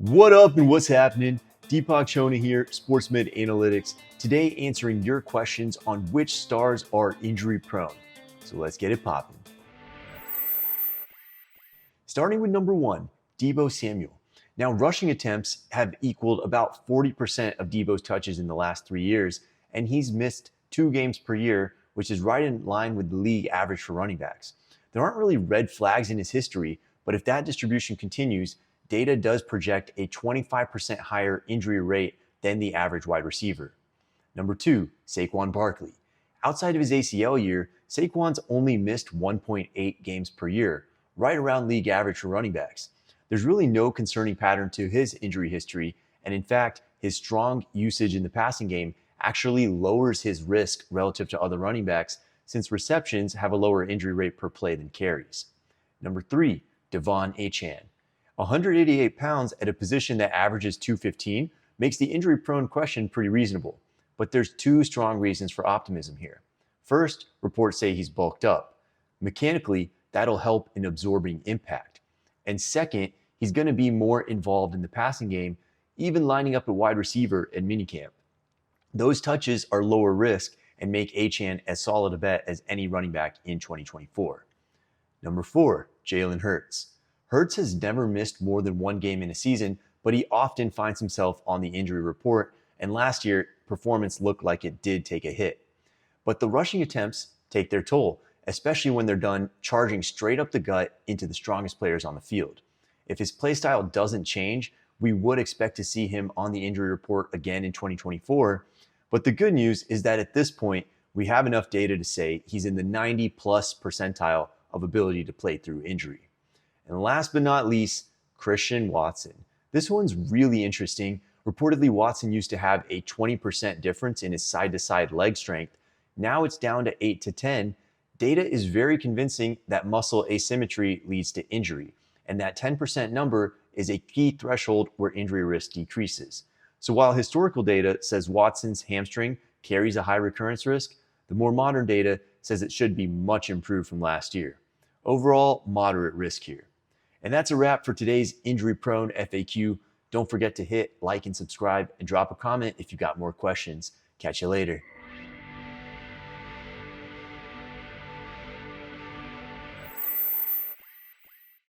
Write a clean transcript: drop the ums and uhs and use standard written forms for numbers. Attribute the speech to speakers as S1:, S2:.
S1: What up and what's happening? Deepak Chona here, Sportsmed Analytics. Today answering your questions on which stars are injury prone. So let's get it popping. Starting with number 1, Deebo Samuel. Now rushing attempts have equaled about 40% of Deebo's touches in the last 3 years, and he's missed 2 games per year, which is right in line with the league average for running backs. There aren't really red flags in his history, but if that distribution continues, data does project a 25% higher injury rate than the average wide receiver. Number 2, Saquon Barkley. Outside of his ACL year, Saquon's only missed 1.8 games per year, right around league average for running backs. There's really no concerning pattern to his injury history, and in fact, his strong usage in the passing game actually lowers his risk relative to other running backs since receptions have a lower injury rate per play than carries. Number 3, Devon Anan. 188 pounds at a position that averages 215 makes the injury-prone question pretty reasonable, but there's 2 strong reasons for optimism here. First, reports say he's bulked up. Mechanically, that'll help in absorbing impact. And second, he's going to be more involved in the passing game, even lining up at wide receiver at minicamp. Those touches are lower risk and make Achane as solid a bet as any running back in 2024. Number 4, Jalen Hurts. Hurts has never missed more than 1 game in a season, but he often finds himself on the injury report, and last year, performance looked like it did take a hit. But the rushing attempts take their toll, especially when they're done charging straight up the gut into the strongest players on the field. If his play style doesn't change, we would expect to see him on the injury report again in 2024, but the good news is that at this point, we have enough data to say he's in the 90-plus percentile of ability to play through injury. And last but not least, Christian Watson. This one's really interesting. Reportedly, Watson used to have a 20% difference in his side-to-side leg strength. Now it's down to 8 to 10. Data is very convincing that muscle asymmetry leads to injury, and that 10% number is a key threshold where injury risk decreases. So while historical data says Watson's hamstring carries a high recurrence risk, the more modern data says it should be much improved from last year. Overall, moderate risk here. And that's a wrap for today's injury-prone FAQ. Don't forget to hit like and subscribe and drop a comment if you got more questions. Catch you later.